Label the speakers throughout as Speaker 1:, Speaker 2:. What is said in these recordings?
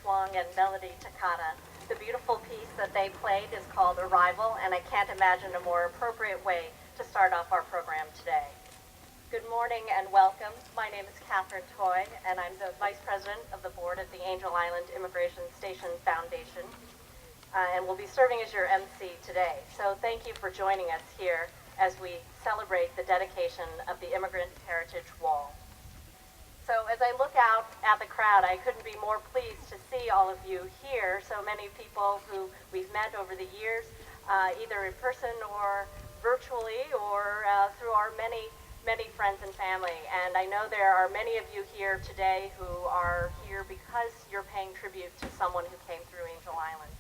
Speaker 1: Wong and melody Takata. The beautiful piece that they played is called Arrival, and I can't imagine a more appropriate way to start off our program today. Good morning and welcome. My name is Katherine, and I'm the Vice President of the Board at the Angel Island Immigration Station Foundation, and will be serving as your MC today. So thank you for joining us here as we celebrate the dedication of the Immigrant Heritage Wall. So as I look out at the crowd, I couldn't be more pleased to see all of you here, so many people who we've met over the years, either in person or virtually or through our many friends and family. And I know there are many of you here today who are here because you're paying tribute to someone who came through Angel Island.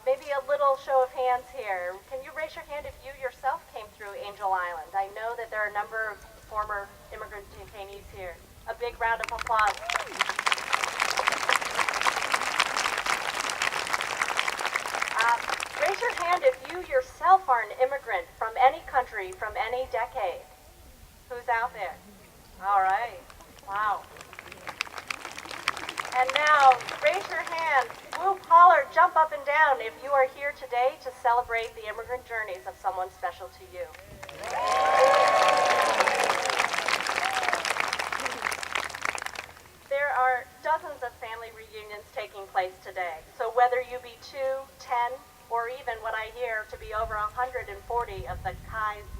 Speaker 1: Maybe a little show of hands here. Can you raise your hand if you yourself came through Angel Island? I know that there are a number of former immigrant detainees here. A big round of applause. Raise your hand if you yourself are an immigrant from any country, from any decade. Who's out there? All right. Wow. And now, raise your hand, whoop, holler, jump up and down if you are here today to celebrate the immigrant journeys of someone special to you. There are dozens of family reunions taking place today. So whether you be 2, 10, or even what I hear to be over 140 of the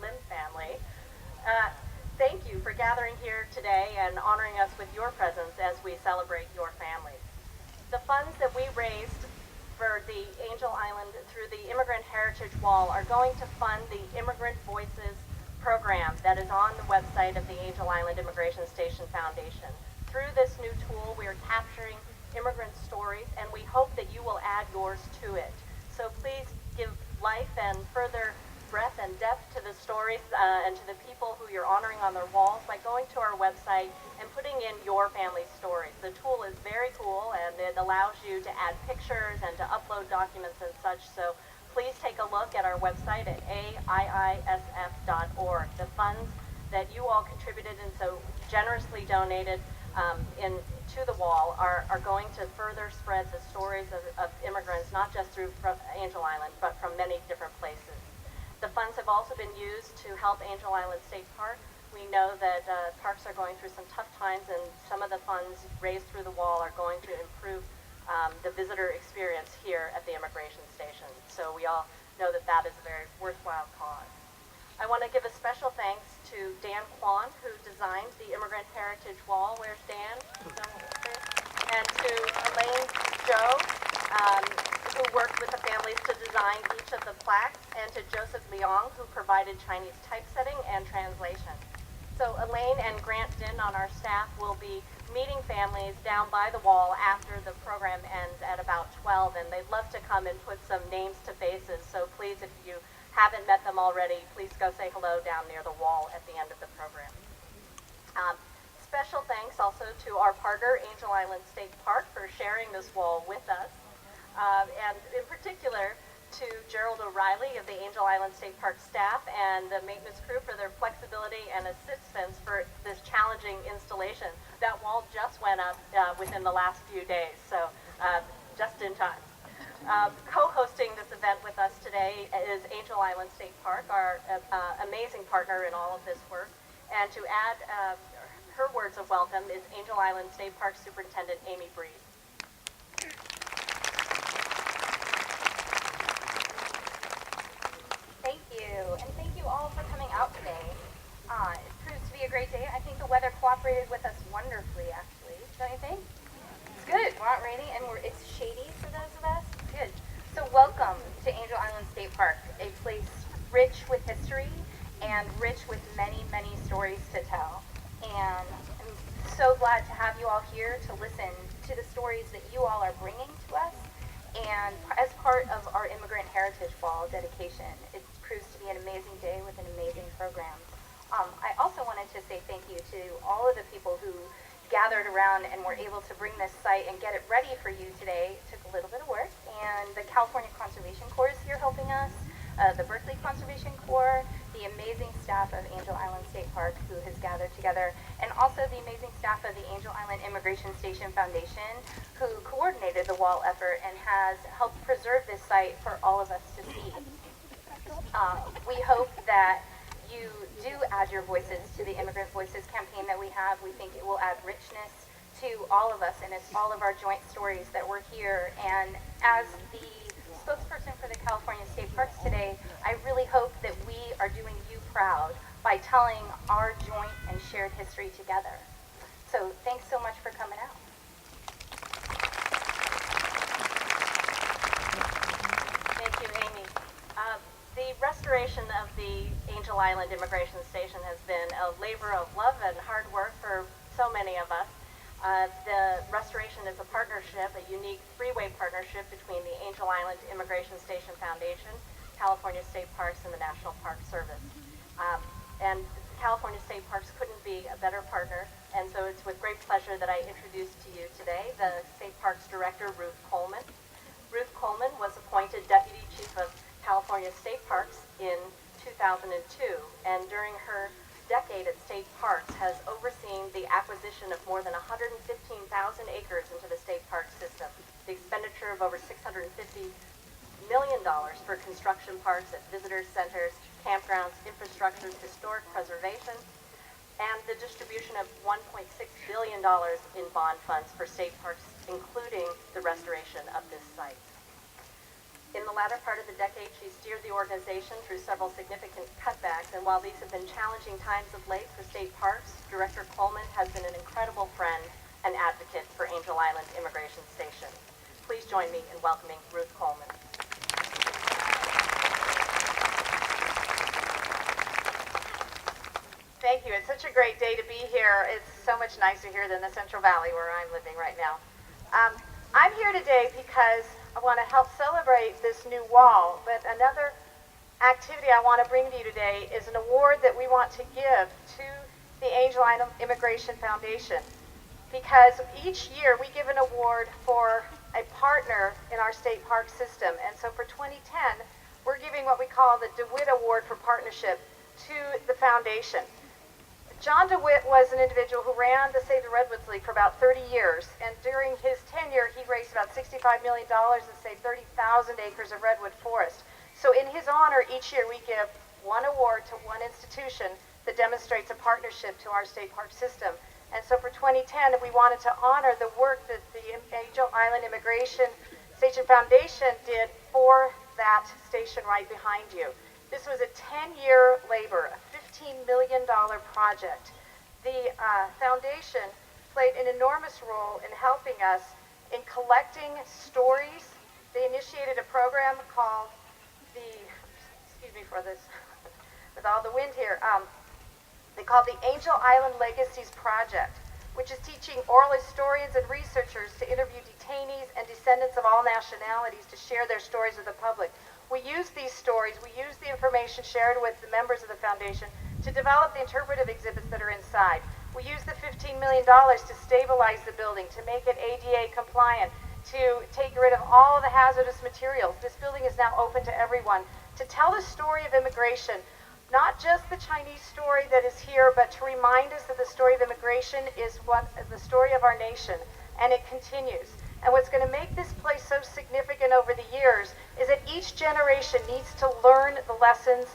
Speaker 1: Lynn family, thank you for gathering here today and honoring us with your presence as we celebrate your families. The funds that we raised for the Angel Island through the Immigrant Heritage Wall are going to fund the Immigrant Voices program that is on the website of the Angel Island Immigration Station Foundation. Through this new tool, we are capturing immigrant stories, and we hope that you will add yours to it. So please give life and further breadth and depth to the stories and to the people who you're honoring on their walls by going to our website and putting in your family's stories. The tool is very cool, and it allows you to add pictures and to upload documents and such. So please take a look at our website at AIISF.org. The funds that you all contributed and so generously donated to the wall are going to further spread the stories of immigrants, not just through Angel Island, but from many different places. The funds have also been used to help Angel Island State Park. We know that parks are going through some tough times, and some of the funds raised through the wall are going to improve the visitor experience here at the immigration station. So we all know that that is a very worthwhile cause. I want to give a special thanks to Dan Kwan, who designed the Immigrant Heritage Wall. Where's Dan? And to Elaine Joe, who worked with the families to design each of the plaques, and to Joseph Leong, who provided Chinese typesetting and translation. So Elaine and Grant Din on our staff will be meeting families down by the wall after the program ends at about 12, and they'd love to come and put some names to faces. So please, if you haven't met them already, please go say hello down near the wall at the end of the program. Special thanks also to our partner, Angel Island State Park, for sharing this wall with us. And in particular to Gerald O'Reilly of the Angel Island State Park staff and the maintenance crew for their flexibility and assistance for this challenging installation. That wall just went up within the last few days, so just in time. Co-hosting this event with us today is Angel Island State Park, our amazing partner in all of this work. And to add her words of welcome is Angel Island State Park Superintendent Amy Brees.
Speaker 2: Thank you, and thank you all for coming out today. It proves to be a great day. I think the weather cooperated with us wonderfully, actually. Don't you think? It's good. We're not raining, and it's shady for those of us. Good. So welcome to Angel Island State Park, a place rich with history and rich with many, many stories to tell. And I'm so glad to have you all here to listen to the stories that you all are bringing to us. And as part of our Immigrant Heritage Wall dedication, it proves to be an amazing day with an amazing program. I also wanted to say thank you to all of the people who gathered around and were able to bring this site and get it ready for you today. It took a little bit of work, and the California Conservation Corps is here helping us. the Berkeley Conservation Corps, the amazing staff of Angel Island State Park who has gathered together, and also the amazing staff of the Angel Island Immigration Station Foundation who coordinated the wall effort and has helped preserve this site for all of us to see. We hope that you do add your voices to the Immigrant Voices campaign that we have. We think it will add richness to all of us, and it's all of our joint stories that we're here. And as the spokesperson for the California State Parks today, I really hope that we are doing you proud by telling our joint and shared history together. So thanks so much for coming out.
Speaker 1: Thank you, Amy. The restoration of the Angel Island Immigration Station has been a labor of love and hard work for so many of us. The restoration is a partnership, a unique three-way partnership between the Angel Island Immigration Station Foundation, California State Parks, and the National Park Service. And California State Parks couldn't be a better partner, and so it's with great pleasure that I introduce to you today the State Parks Director, Ruth Coleman. Ruth Coleman was appointed Deputy Chief of California State Parks in 2002, and during her decade at State Parks has overseen the acquisition of more than 115,000 acres into the state park system, the expenditure of over $650 million for construction parks at visitor centers, campgrounds, infrastructures, historic preservation, and the distribution of $1.6 billion in bond funds for state parks, including the restoration of this site. In the latter part of the decade, she steered the organization through several significant cutbacks, and while these have been challenging times of late for state parks, Director Coleman has been an incredible friend and advocate for Angel Island Immigration Station. Please join me in welcoming Ruth Coleman.
Speaker 3: Thank you. It's such a great day to be here. It's so much nicer here than the Central Valley where I'm living right now. I'm here today because I want to help celebrate this new wall, but another activity I want to bring to you today is an award that we want to give to the Angel Island Immigration Foundation, because each year we give an award for a partner in our state park system, and so for 2010 we're giving what we call the DeWitt Award for Partnership to the foundation. John DeWitt was an individual who ran the Save the Redwoods League for about 30 years, and during his tenure he raised about $65 million and saved 30,000 acres of redwood forest. So in his honor, each year we give one award to one institution that demonstrates a partnership to our state park system. And so for 2010, we wanted to honor the work that the Angel Island Immigration Station Foundation did for that station right behind you. This was a 10-year labor, a $15 million project. The foundation played an enormous role in helping us in collecting stories. They initiated a program called excuse me for this, with all the wind here, they called the Angel Island Legacies Project, which is teaching oral historians and researchers to interview detainees and descendants of all nationalities to share their stories with the public. We use these stories, we use the information shared with the members of the foundation to develop the interpretive exhibits that are inside. We use the $15 million to stabilize the building, to make it ADA compliant, to take rid of all of the hazardous materials. This building is now open to everyone, to tell the story of immigration, not just the Chinese story that is here, but to remind us that the story of immigration is the story of our nation, and it continues. And what's going to make this place so significant over the years is that each generation needs to learn the lessons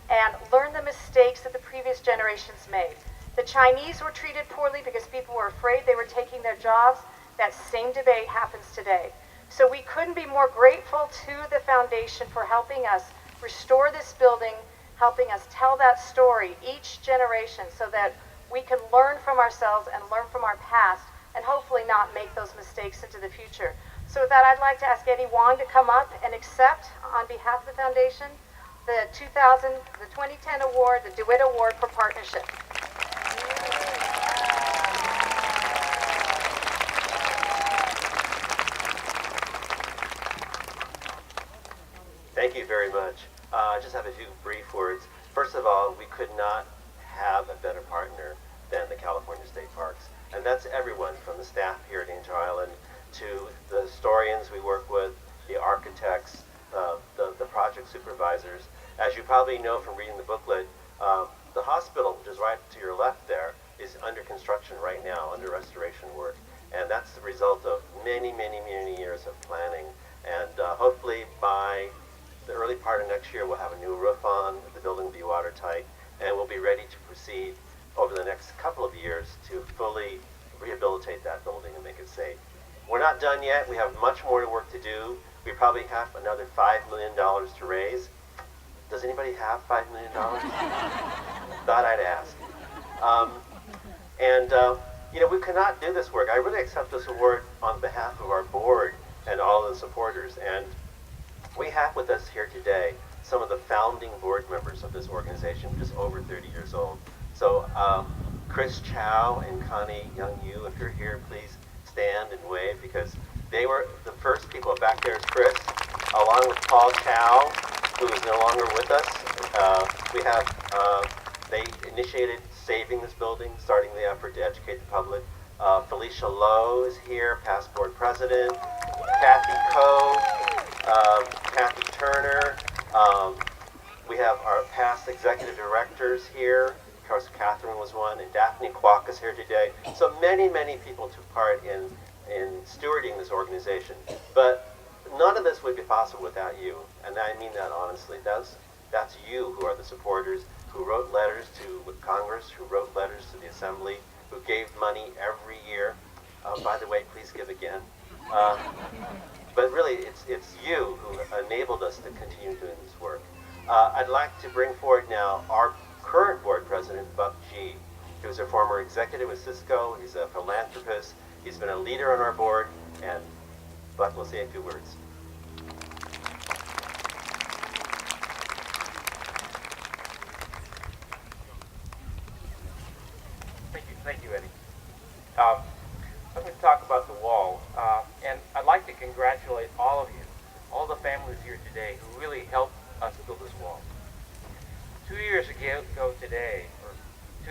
Speaker 3: and learn the mistakes that the previous generations made. The Chinese were treated poorly because people were afraid they were taking their jobs. That same debate happens today. So we couldn't be more grateful to the foundation for helping us restore this building, helping us tell that story each generation so that we can learn from ourselves and learn from our past and hopefully not make those mistakes into the future. So with that, I'd like to ask Eddie Wong to come up and accept, on behalf of the foundation, the 2010 award, the DeWitt Award for Partnership.
Speaker 4: Thank you very much. I just have a few brief words. First of all, we could not have a better partner than the California State Parks. And that's everyone from the staff here at Angel Island to the historians we work with, the architects, the project supervisors. As you probably know from reading the booklet, the hospital, which is right to your left there, is under construction right now, under restoration work. And that's the result of many, many, many years of planning. And hopefully by the early part of next year, we'll have a new roof on, the building will be watertight, and we'll be ready to proceed over the next couple of years to fully rehabilitate that building and make it safe. We're not done yet. We have much more work to do. We probably have another $5 million to raise. Does anybody have $5 million? Thought I'd ask. You know, we cannot do this work. I really accept this award on behalf of our board and all of the supporters. And we have with us here today some of the founding board members of this organization, which is over 30 years old. So Chris Chow and Connie Young-Yu, if you're here, please stand and wave, because they were the first people. Back there is Chris, along with Paul Chow, who is no longer with us. They initiated saving this building, starting the effort to educate the public. Felicia Lowe is here, past board president. Kathy Coe, Kathy Turner. We have our past executive directors here. Of course, Katherine was one, and Daphne Kwok is here today. So many, many people took part in stewarding this organization. But none of this would be possible without you, and I mean that honestly. That's you who are the supporters, who wrote letters to Congress, who wrote letters to the Assembly, who gave money every year. By the way, please give again. But really, it's you who enabled us to continue doing this work. I'd like to bring forward now our current board president, Buck G. He was a former executive with Cisco. He's a philanthropist. He's been a leader on our board, and Buck will say a few words.
Speaker 5: Thank you, Eddie. I'm going to talk about the wall, and I'd like to congratulate all of you, all the families here today who really helped us build this wall. 2 years ago today, or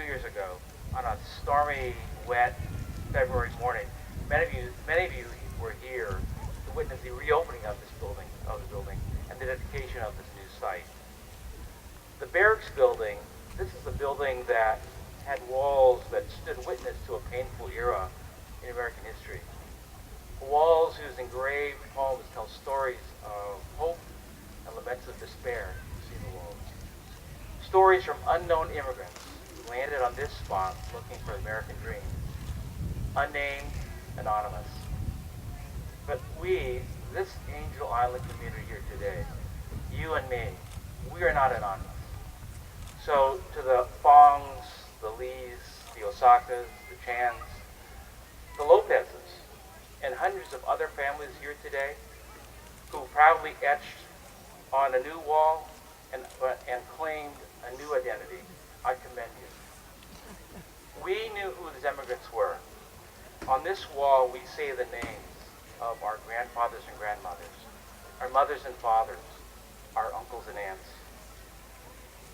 Speaker 5: 2 years ago, on a stormy, wet February morning, many of you were here to witness the reopening of the building, and the dedication of this new site. The barracks building, this is a building that had walls that stood witness to a painful era in American history. Walls whose engraved poems tell stories of hope and laments of despair. You see the walls. Stories from unknown immigrants who landed on this spot looking for the American dream. Unnamed, anonymous. But we, this Angel Island community here today, you and me, we are not anonymous. So to the Fongs, the Lees, the Osakas, the Chans, the Lopezes, and hundreds of other families here today who proudly etched on a new wall and claimed a new identity, I commend you. We knew who these immigrants were. On this wall, we say the names of our grandfathers and grandmothers, our mothers and fathers, our uncles and aunts.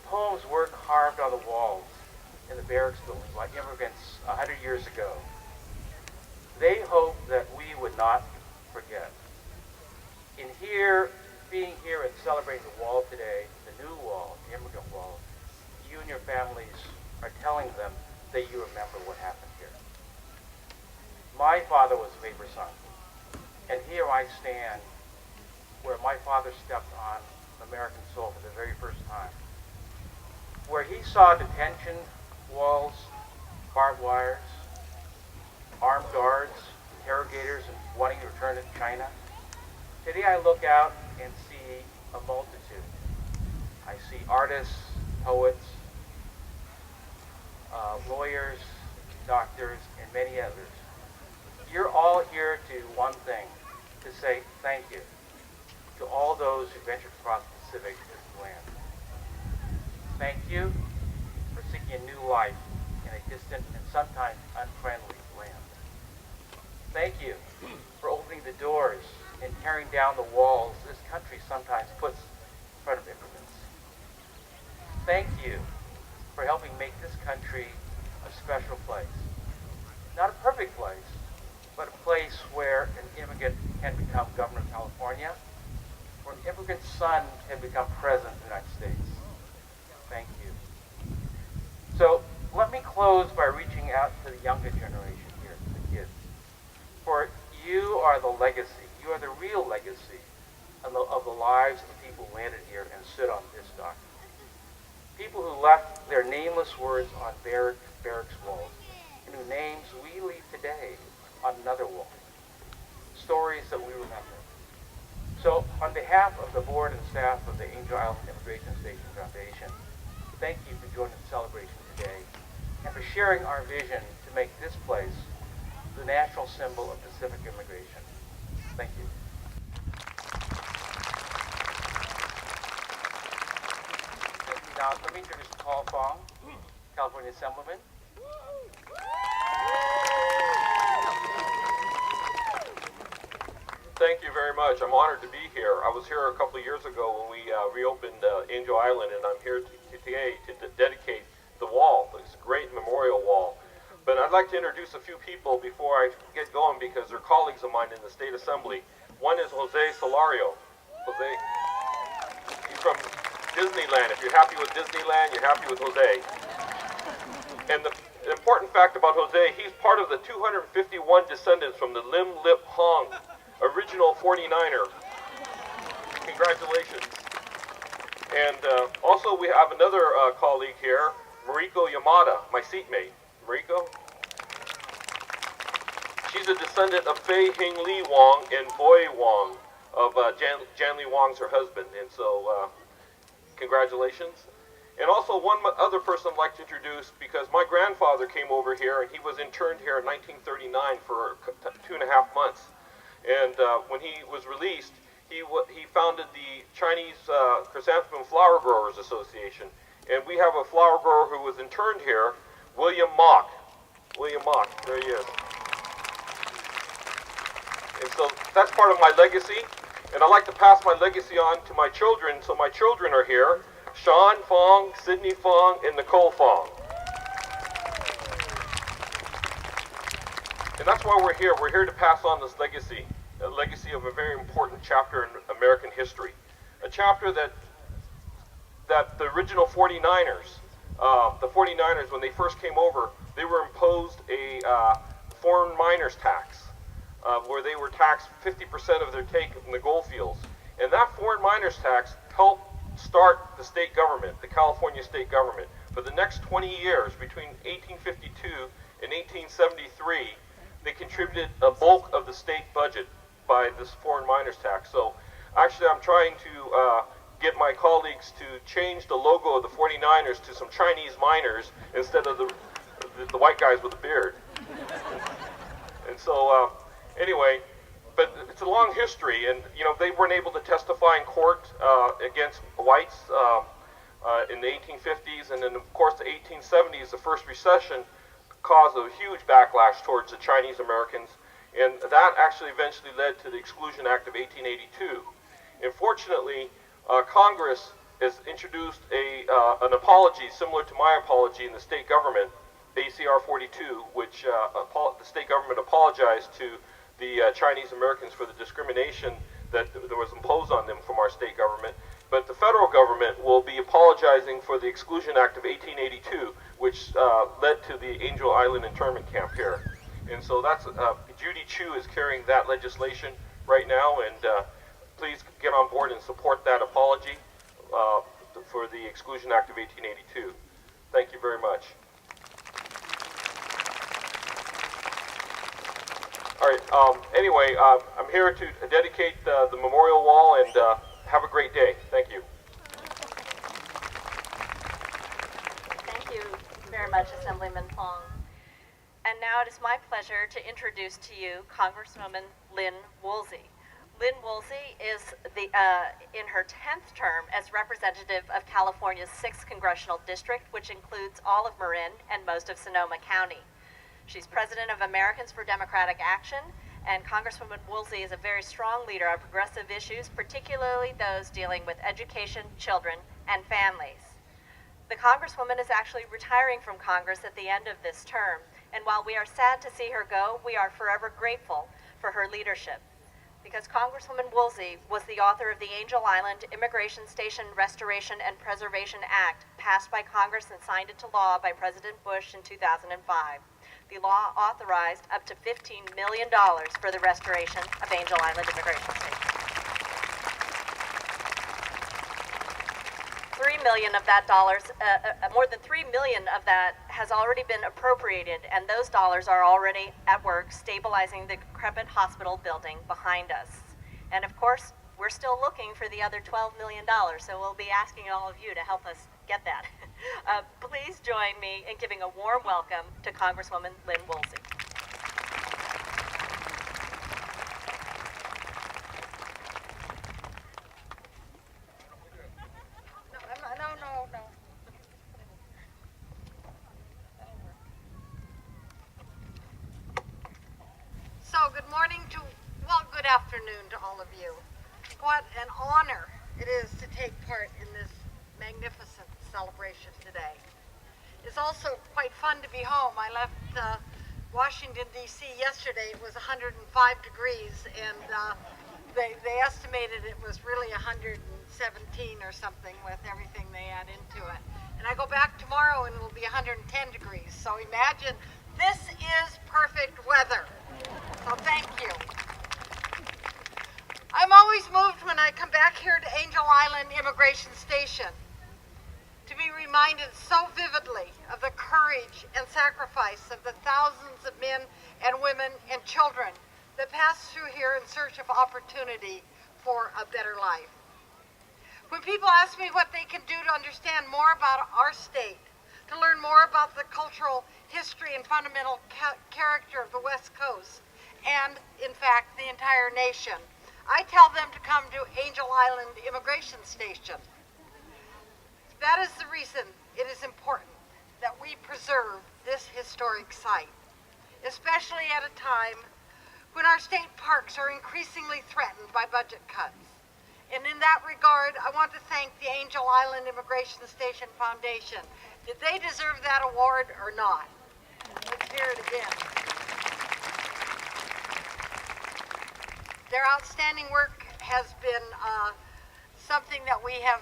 Speaker 5: Poems were carved on the walls in the barracks building by immigrants 100 years ago. They hoped that we would not forget. Being here and celebrating the wall today, the new wall, the immigrant wall, you and your families are telling them that you remember what happened here. My father was a Vapor son, and here I stand where my father stepped on American soil for the very first time, where he saw detention walls, barbed wires, armed guards, interrogators, and wanting to return to China. Today I look out and see a multitude. I see artists, poets, lawyers, doctors, and many others. You're all here to do one thing, to say thank you to all those who ventured across the Pacific to this land. Thank you for seeking a new life in a distant and sometimes unfriendly land. Thank you for opening the doors and tearing down the walls this country sometimes puts in front of immigrants. Thank you for helping make this country a special place. Not a perfect place, but a place where an immigrant can become governor of California, where an immigrant son can become president of the United States. Thank you. So let me close by reaching out to the younger generation here, the kids. For you are the legacy, you are the real legacy of the lives of the people who landed here and stood on this document. People who left their nameless words on barracks walls, and whose names we leave today on another wall. Stories that we remember. So, on behalf of the board and staff of the Angel Island Immigration Station Foundation, thank you for joining the celebration today and for sharing our vision to make this place the national symbol of Pacific immigration. Thank you. Now, let me introduce Fong, California Assemblyman.
Speaker 6: Thank you very much. I'm honored to be here. I was here a couple of years ago when we reopened Angel Island, and I'm here today to dedicate the wall, this great memorial wall. But I'd like to introduce a few people before I get going because they're colleagues of mine in the State Assembly. One is Jose Solario. Jose, he's from Disneyland. If you're happy with Disneyland, you're happy with Jose. And the important fact about Jose, he's part of the 251 descendants from the Lim Lip Hong, original 49er. Congratulations. And also we have another colleague here, Mariko Yamada, my seatmate. Mariko? She's a descendant of Fei Hing Li Wong and Boy Wong, of Jan Li Wong's her husband. And so, congratulations. And also one other person I'd like to introduce, because my grandfather came over here and he was interned here in 1939 for 2.5 months. And when he was released, he founded the Chinese Chrysanthemum Flower Growers Association. And we have a flower grower who was interned here, William Mah. William Mah, there he is. And so that's part of my legacy. And I'd like to pass my legacy on to my children. So my children are here, Sean Fong, Sydney Fong, and Nicole Fong. And that's why we're here. We're here to pass on this legacy, a legacy of a very important chapter in American history. A chapter that the original 49ers, when they first came over, they were imposed a foreign miners tax, where they were taxed 50% of their take in the gold fields. And that foreign miners tax helped start the state government, the California state government. For the next 20 years, between 1852 and 1873, they contributed a bulk of the state budget by this foreign miners tax. So actually I'm trying to get my colleagues to change the logo of the 49ers to some Chinese miners instead of the white guys with a beard. And so anyway, but it's a long history, and you know, they weren't able to testify in court against whites in the 1850s, and then of course the 1870s, the first recession caused a huge backlash towards the Chinese Americans, and that actually eventually led to the Exclusion Act of 1882. Unfortunately, Congress has introduced an apology similar to my apology in the state government, ACR 42, which the state government apologized to the Chinese Americans for the discrimination that was imposed on them from our state government. But the federal government will be apologizing for the Exclusion Act of 1882, which led to the Angel Island internment camp here. And so that's, Judy Chu is carrying that legislation right now, and please get on board and support that apology for the Exclusion Act of 1882. Thank you very much. All right, anyway, I'm here to dedicate the memorial wall, and have a great day. Thank you.
Speaker 1: Thank you very much, Assemblyman Fong. And now it is my pleasure to introduce to you Congresswoman Lynn Woolsey. Lynn Woolsey is in her 10th term as representative of California's 6th Congressional District, which includes all of Marin and most of Sonoma County. She's president of Americans for Democratic Action, and Congresswoman Woolsey is a very strong leader on progressive issues, particularly those dealing with education, children, and families. The Congresswoman is actually retiring from Congress at the end of this term, and while we are sad to see her go, we are forever grateful for her leadership. because Congresswoman Woolsey was the author of the Angel Island Immigration Station Restoration and Preservation Act, passed by Congress and signed into law by President Bush in 2005. The law authorized up to $15 million for the restoration of Angel Island Immigration Station. More than $3 million of that has already been appropriated, and those dollars are already at work stabilizing the decrepit hospital building behind us. And of course, we're still looking for the other $12 million, so we'll be asking all of you to help us get that. Please join me in giving a warm welcome to Congresswoman Lynn Woolsey.
Speaker 3: No. So good morning good afternoon to all of you. What an honor it is to take part in this magnificent celebration today. It's also quite fun to be home. I left Washington, D.C. yesterday. It was 105 degrees, and they estimated it was really 117 or something with everything they add into it. And I go back tomorrow and it will be 110 degrees. So imagine, this is perfect weather. So thank you. I'm always moved when I come back here to Angel Island Immigration Station to be reminded so vividly of the courage and sacrifice of the thousands of men and women and children that pass through here in search of opportunity for a better life. When people ask me what they can do to understand more about our state, to learn more about the cultural history and fundamental character of the West Coast, and in fact the entire nation, I tell them to come to Angel Island Immigration Station. That is the reason it is important that we preserve this historic site, especially at a time when our state parks are increasingly threatened by budget cuts. And in that regard, I want to thank the Angel Island Immigration Station Foundation. Did they deserve that award or not? Let's hear it again. Their outstanding work has been something that we have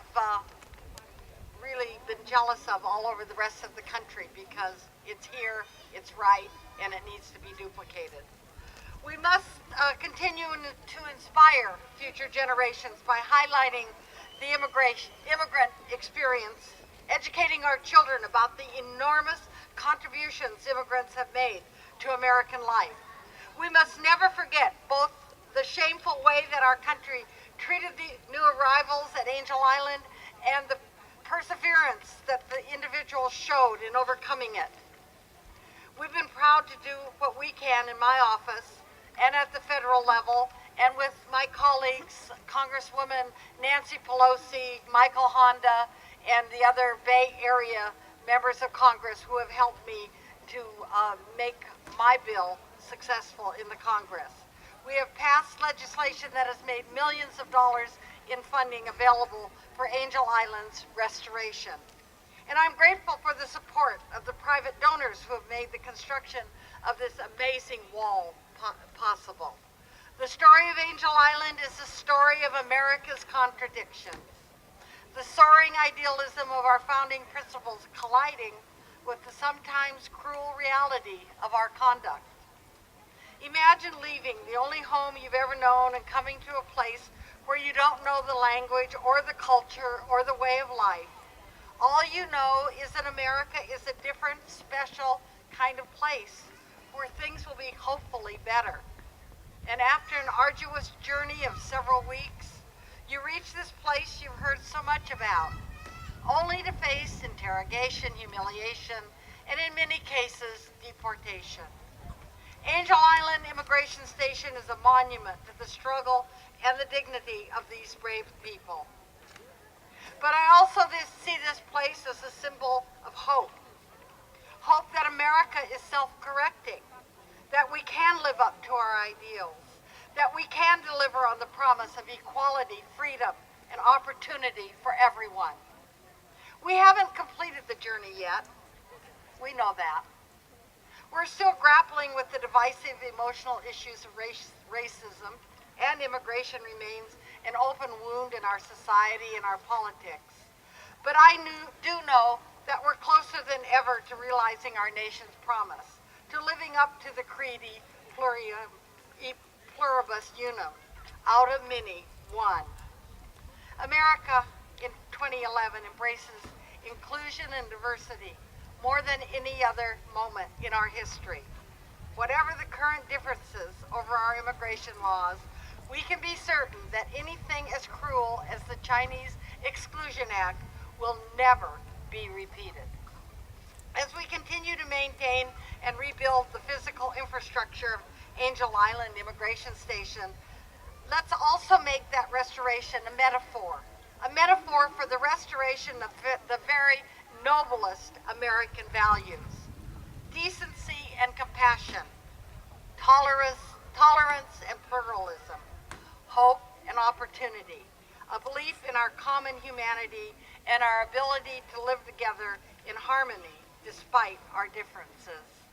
Speaker 3: really been jealous of all over the rest of the country, because it's here, it's right, and it needs to be duplicated. We must continue to inspire future generations by highlighting the immigrant experience, educating our children about the enormous contributions immigrants have made to American life. We must never forget both the shameful way that our country treated the new arrivals at Angel Island and the perseverance that the individuals showed in overcoming it. We've been proud to do what we can in my office and at the federal level, and with my colleagues, Congresswoman Nancy Pelosi, Michael Honda, and the other Bay Area members of Congress who have helped me to make my bill successful in the Congress. We have passed legislation that has made millions of dollars in funding available for Angel Island's restoration. And I'm grateful for the support of the private donors who have made the construction of this amazing wall possible. The story of Angel Island is the story of America's contradictions, the soaring idealism of our founding principles colliding with the sometimes cruel reality of our conduct. Imagine leaving the only home you've ever known and coming to a place where you don't know the language or the culture or the way of life. All you know is that America is a different, special kind of place where things will be hopefully better. And after an arduous journey of several weeks, you reach this place you've heard so much about, only to face interrogation, humiliation, and in many cases, deportation. Angel Island Immigration Station is a monument to the struggle and the dignity of these brave people. But I also see this place as a symbol of hope. Hope that America is self-correcting, that we can live up to our ideals, that we can deliver on the promise of equality, freedom, and opportunity for everyone. We haven't completed the journey yet. We know that. We're still grappling with the divisive emotional issues of racism
Speaker 7: and immigration remains an open wound in our society and our politics. But I do know that we're closer than ever to realizing our nation's promise, to living up to the creed pluribus unum, out of many, one. America in 2011 embraces inclusion and diversity more than any other moment in our history. Whatever the current differences over our immigration laws, we can be certain that anything as cruel as the Chinese Exclusion Act will never be repeated. As we continue to maintain and rebuild the physical infrastructure of Angel Island Immigration Station, let's also make that restoration a metaphor for the restoration of the very noblest American values: decency and compassion, tolerance and pluralism, hope and opportunity, a belief in our common humanity and our ability to live together in harmony despite our differences.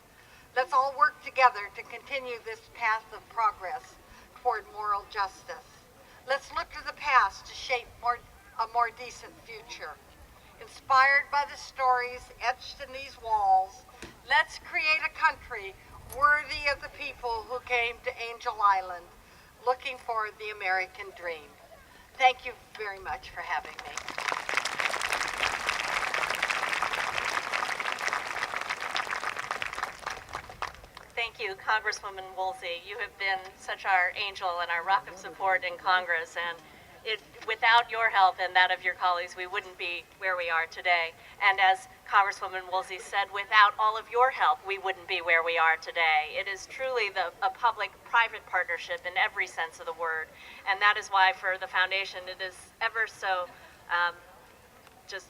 Speaker 7: Let's all work together to continue this path of progress toward moral justice. Let's look to the past to shape a more decent future. Inspired by the stories etched in these walls, let's create a country worthy of the people who came to Angel Island looking for the American dream. Thank you very much for having me.
Speaker 1: Thank you, Congresswoman Woolsey. You have been such our angel and our rock of support in Congress, and without your help and that of your colleagues, we wouldn't be where we are today. And as Congresswoman Woolsey said, without all of your help, we wouldn't be where we are today. It is truly a public-private partnership in every sense of the word, and that is why for the foundation it is ever so just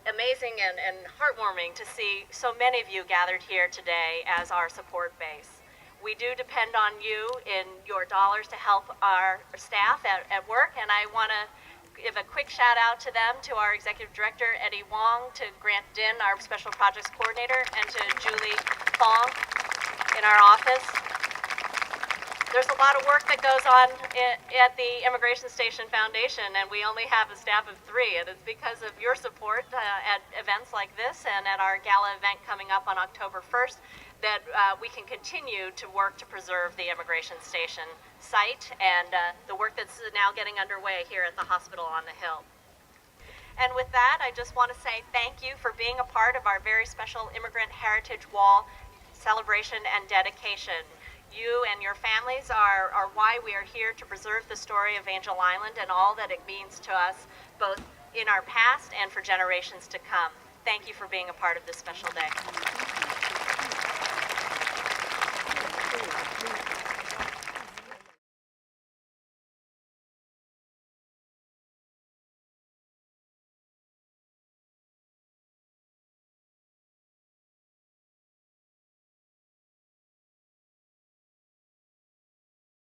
Speaker 1: amazing and heartwarming to see so many of you gathered here today as our support base. We do depend on you in your dollars to help our staff at work, and I want to give a quick shout out to them, to our Executive Director, Eddie Wong, to Grant Din, our Special Projects Coordinator, and to Julie Fong in our office. There's a lot of work that goes on at the Immigration Station Foundation, and we only have a staff of 3, and it's because of your support at events like this and at our gala event coming up on October 1st that we can continue to work to preserve the Immigration Station site and the work that's now getting underway here at the hospital on the Hill. And with that, I just want to say thank you for being a part of our very special Immigrant Heritage Wall celebration and dedication. You and your families are why we are here to preserve the story of Angel Island and all that it means to us, both in our past and for generations to come. Thank you for being a part of this special day.